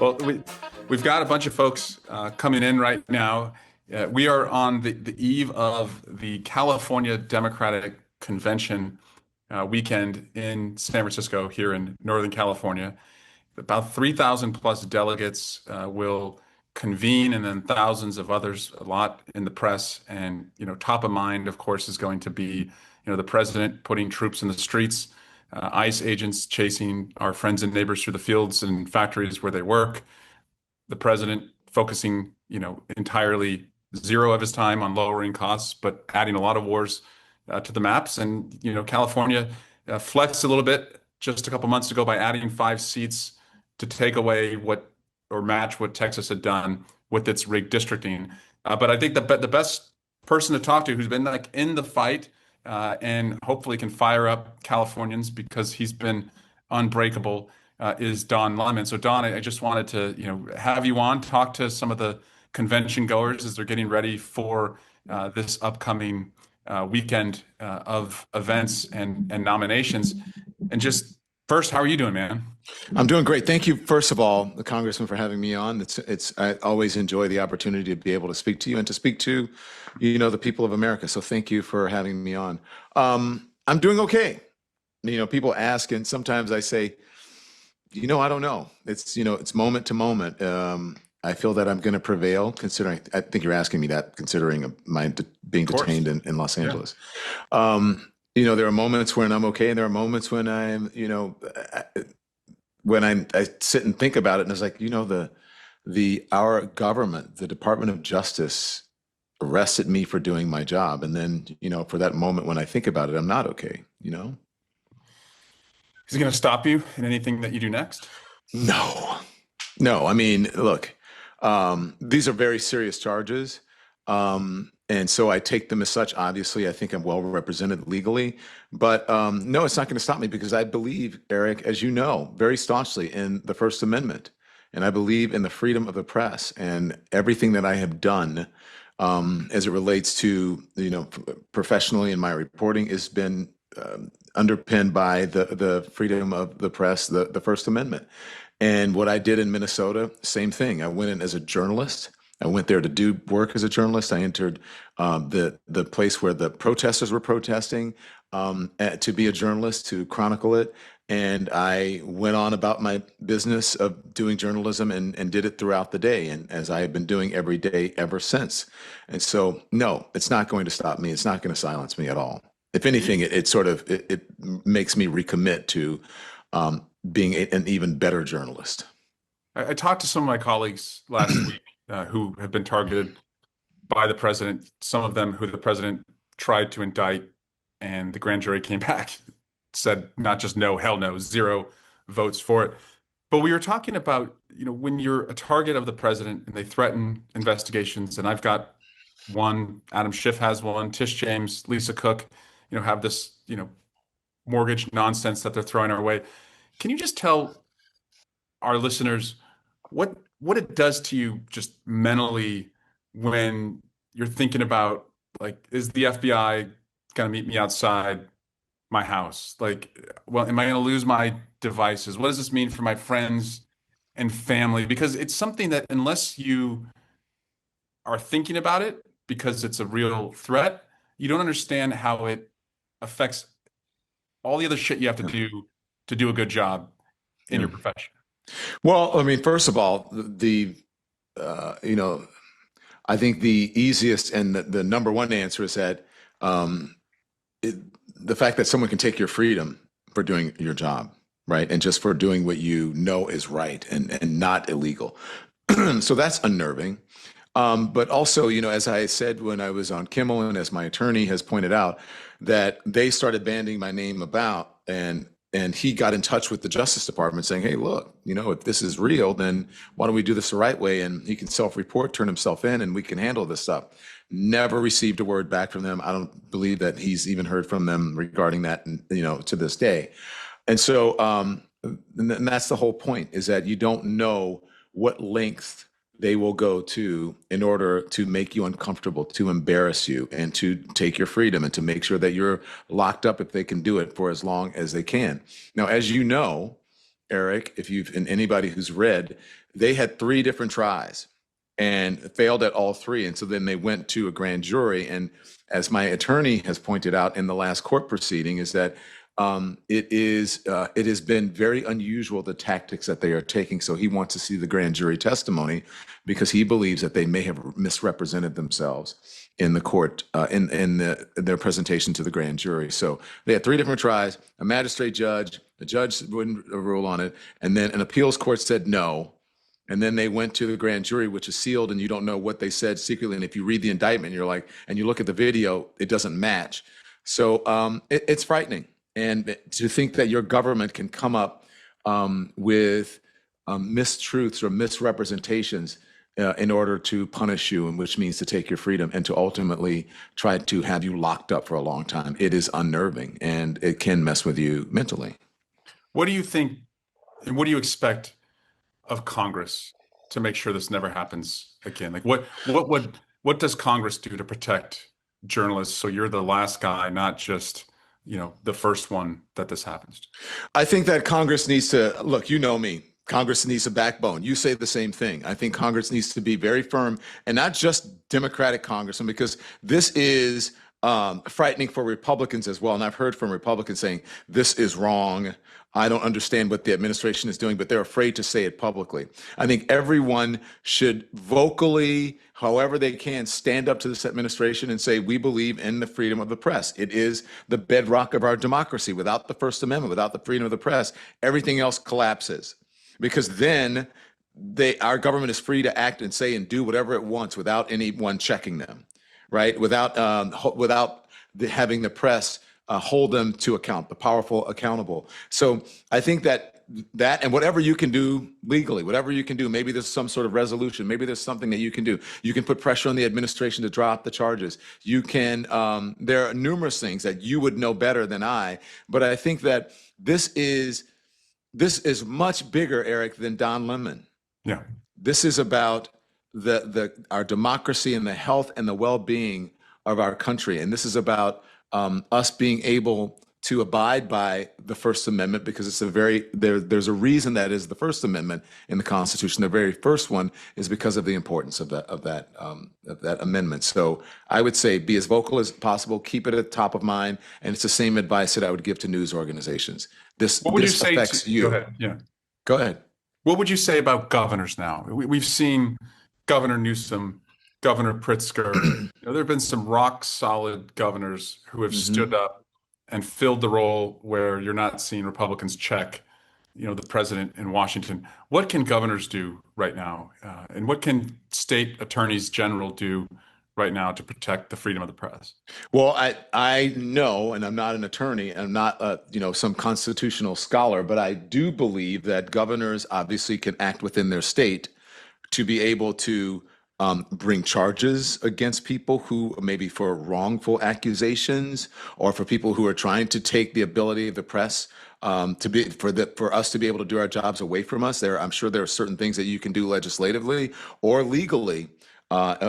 Well, we've got a bunch of folks coming in right now. We are on the eve of the California Democratic Convention weekend in San Francisco, here in Northern California. About 3,000 plus delegates will convene, and then thousands of others, a lot in the press. And, top of mind, of course, is going to be, the president putting troops in the streets, ICE agents chasing our friends and neighbors through the fields and factories where they work, the president focusing, entirely zero of his time on lowering costs, but adding a lot of wars to the maps. And, California flexed a little bit just a couple months ago by adding 5 seats to take away or match what Texas had done with its rigged districting. But I think the best person to talk to who's been like in the fight and hopefully can fire up Californians, because he's been unbreakable, is Don Lemon. So Don, I just wanted to have you on, talk to some of the convention goers as they're getting ready for this upcoming weekend of events and nominations. And just first, how are you doing, man? I'm doing great. Thank you, first of all, the Congressman, for having me on. I always enjoy the opportunity to be able to speak to you and to speak to, the people of America. So thank you for having me on. I'm doing okay. People ask, and sometimes I say, I don't know. It's moment to moment. I feel that I'm going to prevail, considering, I think you're asking me that, considering being detained in Los Angeles. Yeah. There are moments when I'm okay, and there are moments when I'm, when I sit and think about it, and it's like, our government, the Department of Justice, arrested me for doing my job. And then, for that moment when I think about it, I'm not okay, Is he going to stop you in anything that you do next? No. I mean, look, these are very serious charges. And so I take them as such. Obviously, I think I'm well represented legally, but no, it's not going to stop me, because I believe, Eric, as you know, very staunchly in the First Amendment, and I believe in the freedom of the press, and everything that I have done as it relates to, professionally in my reporting has been underpinned by the freedom of the press, the First Amendment. And what I did in Minnesota, same thing. I went in as a journalist. I went there to do work as a journalist. I entered the place where the protesters were protesting to be a journalist, to chronicle it. And I went on about my business of doing journalism and did it throughout the day, and as I have been doing every day ever since. And so, no, it's not going to stop me. It's not going to silence me at all. If anything, it makes me recommit to being an even better journalist. I talked to some of my colleagues last week who have been targeted by the president, some of them who the president tried to indict, and the grand jury came back, said not just no, hell no, 0 votes for it. But we were talking about, when you're a target of the president and they threaten investigations, and I've got one, Adam Schiff has one, Tish James, Lisa Cook, have this, mortgage nonsense that they're throwing our way. Can you just tell our listeners what it does to you just mentally when you're thinking about, like, is the FBI going to meet me outside my house? Like, well, am I going to lose my devices? What does this mean for my friends and family? Because it's something that, unless you are thinking about it because it's a real threat, you don't understand how it affects all the other shit you have to do a good job in your profession. Well, I mean, first of all, I think the easiest and the number one answer is that the fact that someone can take your freedom for doing your job, right? And just for doing what is right and not illegal. So that's unnerving. But also, as I said when I was on Kimmel, and as my attorney has pointed out, that they started banding my name about, and he got in touch with the Justice Department saying, hey, look, if this is real, then why don't we do this the right way? And he can self-report, turn himself in, and we can handle this stuff. Never received a word back from them. I don't believe that he's even heard from them regarding that, to this day. And so, and that's the whole point, is that you don't know what length they will go to in order to make you uncomfortable, to embarrass you, and to take your freedom, and to make sure that you're locked up if they can do it for as long as they can. Now, as you know, Eric, if you've and anybody who's read, they had three different tries and failed at all three. And so then they went to a grand jury. And as my attorney has pointed out in the last court proceeding, is that it has been very unusual the tactics that they are taking. So he wants to see the grand jury testimony because he believes that they may have misrepresented themselves in the court their presentation to the grand jury. So they had three different tries. A magistrate judge, the judge wouldn't rule on it, and then an appeals court said no. And then they went to the grand jury, which is sealed, and you don't know what they said secretly. And if you read the indictment, you're like, and you look at the video, it doesn't match. So it's frightening. And to think that your government can come up with mistruths or misrepresentations in order to punish you, and which means to take your freedom and to ultimately try to have you locked up for a long time, it is unnerving and it can mess with you mentally. What do you think, and what do you expect of Congress to make sure this never happens again? Like what does Congress do to protect journalists so you're the last guy, not just, the first one that this happens to? I think that Congress needs to look, you know me. Congress needs a backbone. You say the same thing. I think Congress needs to be very firm, and not just Democratic congressmen, because this is frightening for Republicans as well. And I've heard from Republicans saying this is wrong. I don't understand what the administration is doing, but they're afraid to say it publicly. I think everyone should vocally, however they can, stand up to this administration and say, we believe in the freedom of the press. It is the bedrock of our democracy. Without the First Amendment, without the freedom of the press, everything else collapses. Because then our government is free to act and say and do whatever it wants without anyone checking them, right? Without having the press hold them to account, the powerful accountable. So I think that and whatever you can do legally, whatever you can do, maybe there's some sort of resolution, maybe there's something that you can do. You can put pressure on the administration to drop the charges. You can, there are numerous things that you would know better than I, but I think that this is much bigger, Eric, than Don Lemon. Yeah. This is about our democracy and the health and the well-being of our country. And this is about us being able to abide by the First Amendment, because it's there's a reason that is the First Amendment in the Constitution. The very first one is because of the importance of that amendment. So I would say be as vocal as possible, keep it at the top of mind, and it's the same advice that I would give to news organizations. This affects you. Go ahead. Yeah. Go ahead. What would you say about governors now? We've seen Governor Newsom, Governor Pritzker. There have been some rock solid governors who have stood up and filled the role where you're not seeing Republicans check, the president in Washington. What can governors do right now? And what can state attorneys general do right now to protect the freedom of the press? Well, I know, and I'm not an attorney, and I'm not some constitutional scholar, but I do believe that governors obviously can act within their state to be able to bring charges against people who maybe for wrongful accusations, or for people who are trying to take the ability of the press for us to be able to do our jobs away from us. I'm sure there are certain things that you can do legislatively or legally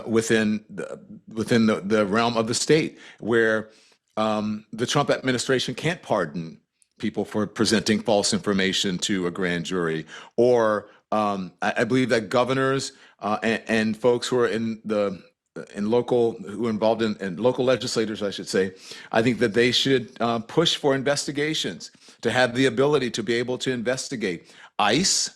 within the realm of the state, where the Trump administration can't pardon people for presenting false information to a grand jury, or I believe that governors and folks who are who are involved in local legislators, I should say, I think that they should push for investigations, to have the ability to be able to investigate ICE.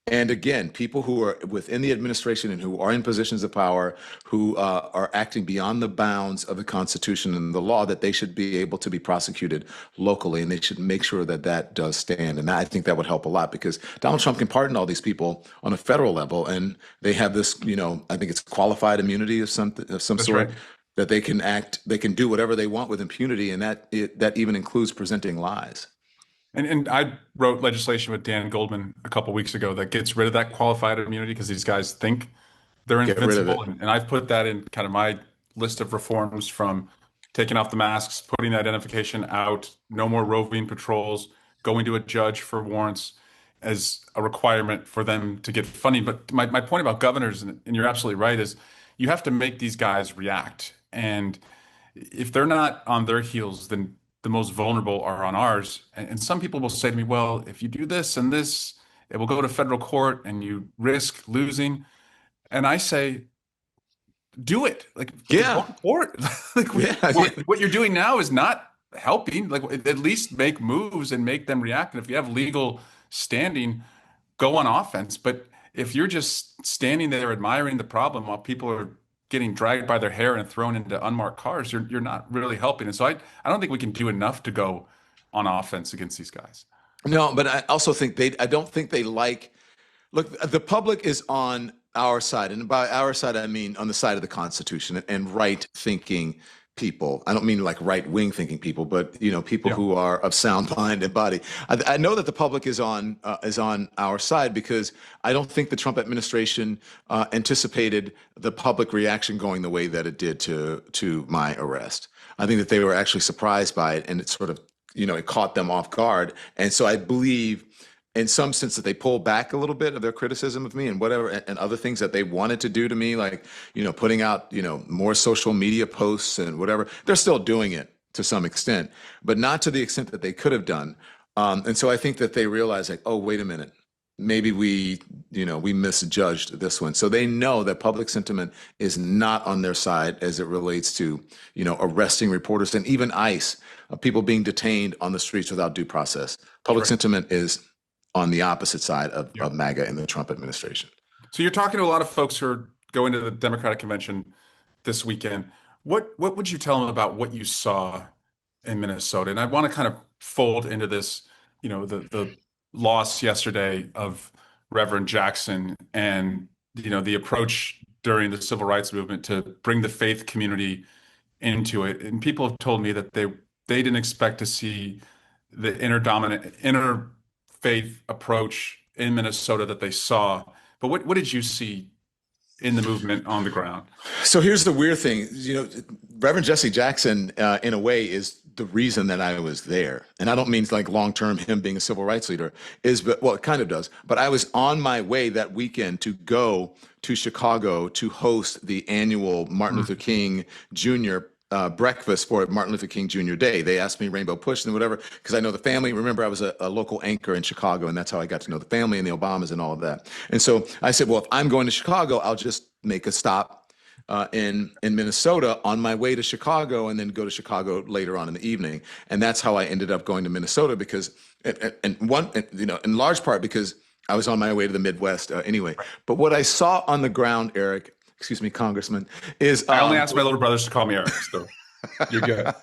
And again, people who are within the administration and who are in positions of power, who are acting beyond the bounds of the Constitution and the law, that they should be able to be prosecuted locally, and they should make sure that that does stand. And I think that would help a lot, because Donald Trump can pardon all these people on a federal level, and they have this, I think it's qualified immunity of some sort. Right. That they can do whatever they want with impunity, and that even includes presenting lies. And I wrote legislation with Dan Goldman a couple weeks ago that gets rid of that qualified immunity, because these guys think they're invincible. And I've put that in kind of my list of reforms, from taking off the masks, putting the identification out, no more roving patrols, going to a judge for warrants as a requirement for them to get funding. But my point about governors, and you're absolutely right, is you have to make these guys react. And if they're not on their heels, then the most vulnerable are on ours. And some people will say to me, well, if you do this and this, it will go to federal court and you risk losing. And I say, do it. Like go Yeah. to court. Like Yeah. what you're doing now is not helping. Like at least make moves and make them react. And if you have legal standing, go on offense. But if you're just standing there admiring the problem while people are getting dragged by their hair and thrown into unmarked cars, you're not really helping. And so I don't think we can do enough to go on offense against these guys. No, but I also think I don't think they like, look, the public is on our side. And by our side, I mean on the side of the Constitution and right thinking people. I don't mean like right wing thinking people, but people who are of sound mind and body. I know that the public is on our side because I don't think the Trump administration anticipated the public reaction going the way that it did to my arrest. I think that they were actually surprised by it, and it sort of it caught them off guard. And so I believe, in some sense, that they pulled back a little bit of their criticism of me and whatever, and other things that they wanted to do to me, like, putting out, more social media posts and whatever. They're still doing it to some extent, but not to the extent that they could have done. And so I think that they realize, like, oh, wait a minute, maybe we misjudged this one. So they know that public sentiment is not on their side as it relates to, arresting reporters and even ICE, people being detained on the streets without due process. Public sentiment is on the opposite side of MAGA and the Trump administration. So you're talking to a lot of folks who are going to the Democratic convention this weekend. What would you tell them about what you saw in Minnesota? And I want to kind of fold into this, the loss yesterday of Reverend Jackson and, the approach during the civil rights movement to bring the faith community into it. And people have told me that they didn't expect to see the interfaith approach in Minnesota that they saw. But what did you see in the movement on the ground? So here's the weird thing, Reverend Jesse Jackson, in a way, is the reason that I was there. And I don't mean like long-term him being a civil rights leader well, it kind of does. But I was on my way that weekend to go to Chicago to host the annual Martin Luther King Jr. Breakfast for Martin Luther King Jr. Day. They asked me Rainbow Push and whatever, because I know the family. Remember, I was a local anchor in Chicago, and that's how I got to know the family and the Obamas and all of that. And so I said, well, if I'm going to Chicago, I'll just make a stop in Minnesota on my way to Chicago, and then go to Chicago later on in the evening. And that's how I ended up going to Minnesota, because, in large part because I was on my way to the Midwest anyway. But what I saw on the ground, Eric, excuse me, Congressman, is I only asked my little brothers to call me Eric, so you're good.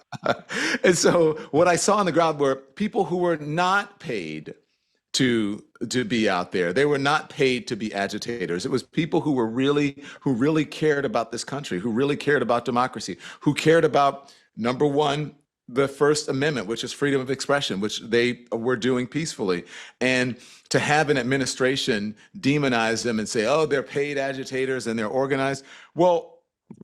And so what I saw on the ground were people who were not paid to be out there. They were not paid to be agitators. It was people who really cared about this country, who really cared about democracy, who cared about, number one, the First Amendment, which is freedom of expression, which they were doing peacefully. And to have an administration demonize them and say, oh, they're paid agitators and they're organized. Well,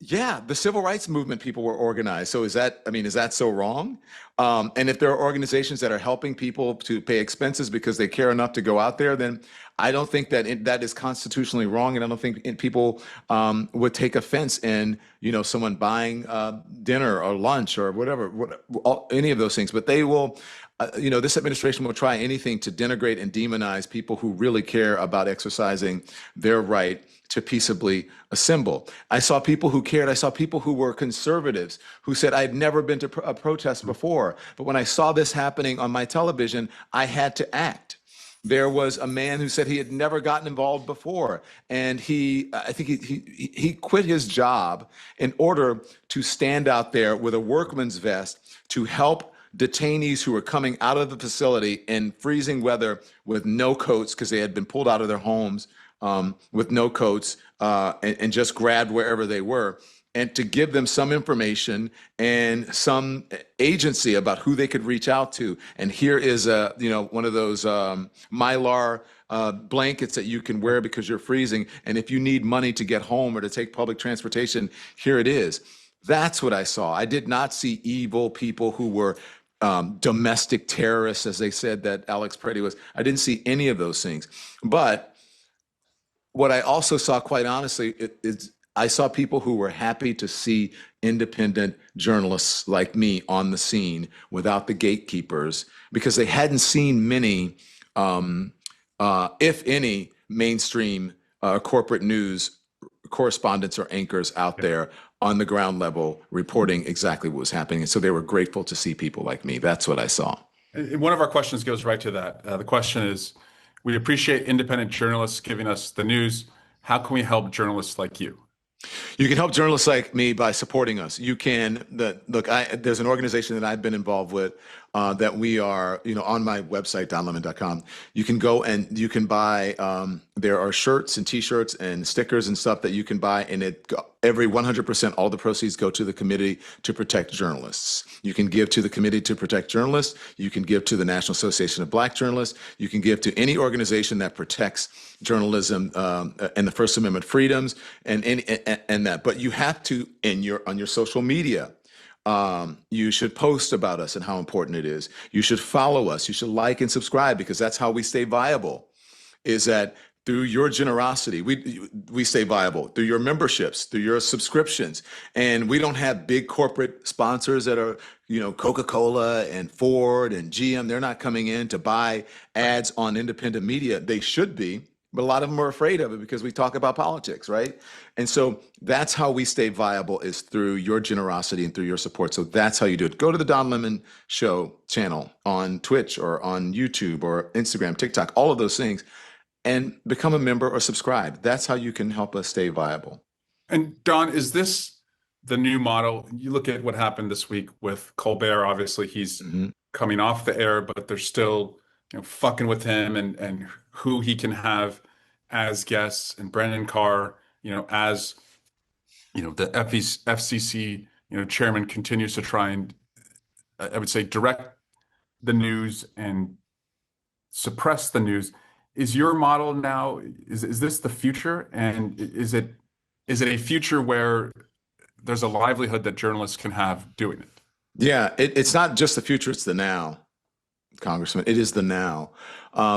yeah, the civil rights movement people were organized. So is that so wrong? And if there are organizations that are helping people to pay expenses because they care enough to go out there, then I don't think that that is constitutionally wrong. And I don't think people would take offense in, someone buying dinner or lunch or whatever, any of those things. But they will, this administration will try anything to denigrate and demonize people who really care about exercising their right to peaceably assemble. I saw people who cared. I saw people who were conservatives who said, I'd never been to a protest before, but when I saw this happening on my television, I had to act. There was a man who said he had never gotten involved before, and I think he quit his job in order to stand out there with a workman's vest to help detainees who were coming out of the facility in freezing weather with no coats, because they had been pulled out of their homes with no coats, and just grabbed wherever they were, and to give them some information and some agency about who they could reach out to. And here is one of those Mylar blankets that you can wear because you're freezing. And if you need money to get home or to take public transportation, here it is. That's what I saw. I did not see evil people who were domestic terrorists, as they said that Alex Preddy was. I didn't see any of those things. But what I also saw, quite honestly, is I saw people who were happy to see independent journalists like me on the scene without the gatekeepers because they hadn't seen many, if any, mainstream corporate news correspondents or anchors out there on the ground level reporting exactly what was happening. And so they were grateful to see people like me. That's what I saw. And one of our questions goes right to that. The question is, we appreciate independent journalists giving us the news. How can we help journalists like you? You can help journalists like me by supporting us. You can, there's an organization that I've been involved with that we are, on my website, donlemon.com. You can go and you can buy, there are shirts and t-shirts and stickers and stuff that you can buy, and every 100%, all the proceeds go to the Committee to Protect Journalists. You can give to the Committee to Protect Journalists. You can give to the National Association of Black Journalists. You can give to any organization that protects journalism and the First Amendment freedoms and that. But you have to, on your social media, you should post about us and how important it is. You should follow us. You should like and subscribe, because that's how we stay viable, is that through your generosity, we stay viable, through your memberships, through your subscriptions. And we don't have big corporate sponsors that are, Coca-Cola and Ford and GM. They're not coming in to buy ads on independent media. They should be, but a lot of them are afraid of it because we talk about politics, right? And so that's how we stay viable, is through your generosity and through your support. So that's how you do it. Go to the Don Lemon Show channel on Twitch or on YouTube or Instagram, TikTok, all of those things, and become a member or subscribe. That's how you can help us stay viable. And Don, is this the new model? You look at what happened this week with Colbert. Obviously, he's coming off the air, but they're still, fucking with him and who he can have as guests, and Brendan Carr, as the FCC, chairman, continues to try and, I would say, direct the news and suppress the news. Is your model now, is this the future? And is it a future where there's a livelihood that journalists can have doing it? Yeah, it's not just the future, it's the now, Congressman. It is the now.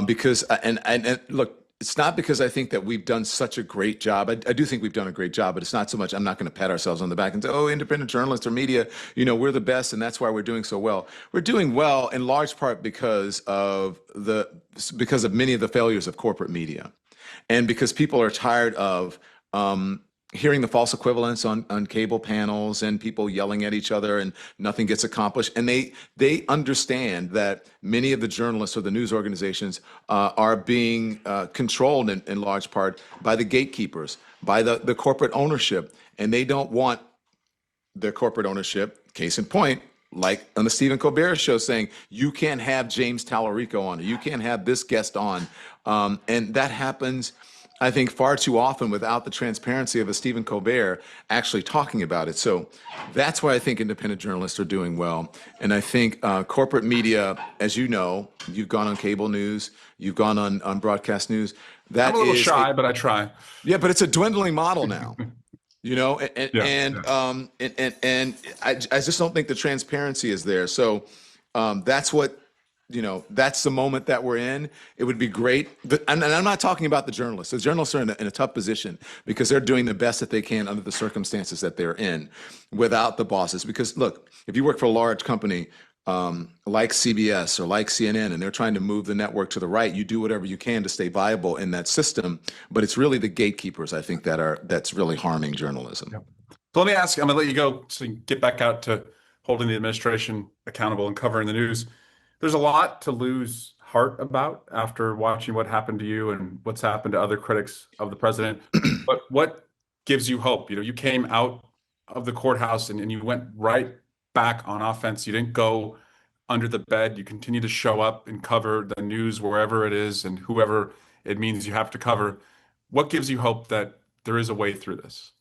Because, and look, it's not because I think that we've done such a great job. I do think we've done a great job, but it's not so much, I'm not going to pat ourselves on the back and say, oh, independent journalists or media, we're the best and that's why we're doing so well. We're doing well in large part because of many of the failures of corporate media, and because people are tired of hearing the false equivalence on cable panels and people yelling at each other and nothing gets accomplished. And they understand that many of the journalists or the news organizations are being controlled in large part by the gatekeepers, by the corporate ownership. And they don't want their corporate ownership, case in point, like on the Stephen Colbert show, saying, you can't have James Tallarico on, or you can't have this guest on. And that happens, I think, far too often without the transparency of a Stephen Colbert actually talking about it. So that's why I think independent journalists are doing well. And I think corporate media, as you know, you've gone on cable news, you've gone on broadcast news. I'm a little shy, but I try. Yeah, but it's a dwindling model now. And I just don't think the transparency is there. So that's what, that's the moment that we're in. It would be great. And I'm not talking about the journalists. The journalists are in a tough position because they're doing the best that they can under the circumstances that they're in without the bosses. Because look, if you work for a large company like CBS or like CNN, and they're trying to move the network to the right, you do whatever you can to stay viable in that system. But it's really the gatekeepers, I think, that's really harming journalism. Yep. So let me ask, I'm going to let you go so you can get back out to holding the administration accountable and covering the news. There's a lot to lose heart about after watching what happened to you and what's happened to other critics of the president. But what gives you hope? You came out of the courthouse and you went right back on offense. You didn't go under the bed. You continue to show up and cover the news wherever it is and whoever it means you have to cover. What gives you hope that there is a way through this?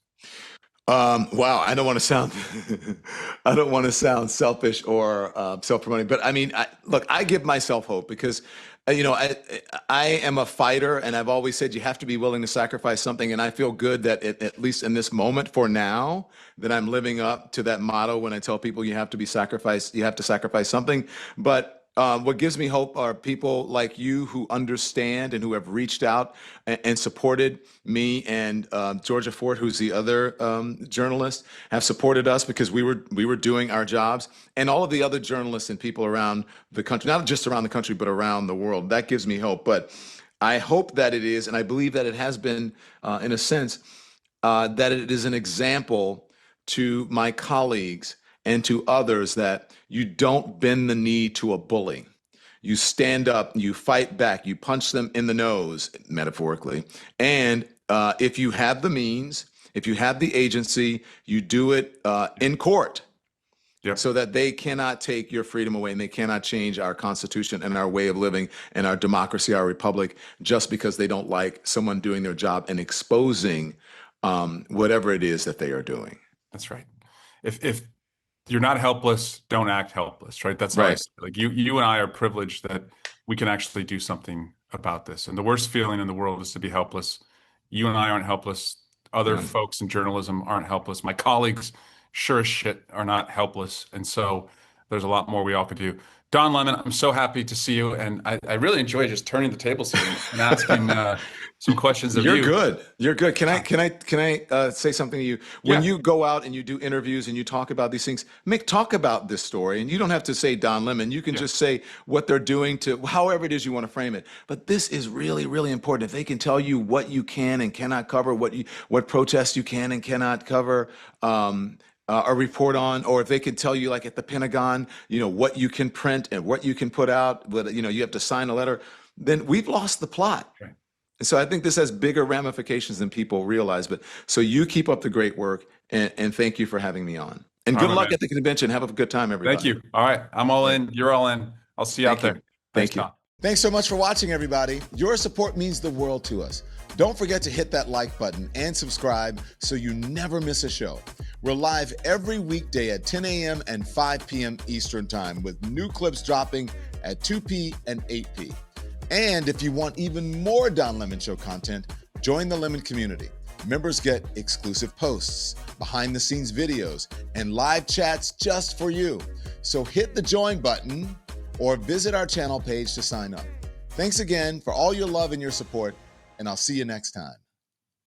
Wow, I don't want to sound selfish or self-promoting, but I mean, look, I give myself hope because, I am a fighter, and I've always said you have to be willing to sacrifice something. And I feel good that at least in this moment, for now, that I'm living up to that motto when I tell people you have to sacrifice something. But What gives me hope are people like you who understand and who have reached out and supported me, and Georgia Ford, who's the other journalist, have supported us because we were doing our jobs, and all of the other journalists and people around the country, not just around the country, but around the world. That gives me hope. But I hope that it is, and I believe that it has been, in a sense, that it is an example to my colleagues and to others that you don't bend the knee to a bully. You stand up, you fight back, you punch them in the nose, metaphorically. And if you have the means, if you have the agency, you do it in court. Yep. So that they cannot take your freedom away and they cannot change our Constitution and our way of living and our democracy, our republic, just because they don't like someone doing their job and exposing whatever it is that they are doing. That's right. If you're not helpless, don't act helpless, right? That's Right. nice. Like you and I are privileged that we can actually do something about this. And the worst feeling in the world is to be helpless. You and I aren't helpless. Other folks in journalism aren't helpless. My colleagues, sure as shit, are not helpless. And so there's a lot more we all could do. Don Lemon, I'm so happy to see you. And I really enjoy just turning the tables here and asking some questions of you. You're good. You're good. Can I say something to you? When Yeah. you go out and you do interviews and you talk about these things, talk about this story. And you don't have to say Don Lemon. You can just say what they're doing to however it is you want to frame it. But this is really, really important. If they can tell you what you can and cannot cover, what protests you can and cannot cover, a report on, or if they can tell you, like at the Pentagon, what you can print and what you can put out, but you have to sign a letter, then we've lost the plot. Okay. And so I think this has bigger ramifications than people realize. But so you keep up the great work, and thank you for having me on. And good luck at the convention. Have a good time, everybody. Thank you. All right. I'm all in. You're all in. I'll see you out there. Thank you. Don. Thanks so much for watching, everybody. Your support means the world to us. Don't forget to hit that like button and subscribe so you never miss a show. We're live every weekday at 10 a.m. and 5 p.m. Eastern Time with new clips dropping at 2 p. and 8 p. And if you want even more Don Lemon Show content, join the Lemon community. Members get exclusive posts, behind-the-scenes videos, and live chats just for you. So hit the join button or visit our channel page to sign up. Thanks again for all your love and your support, and I'll see you next time.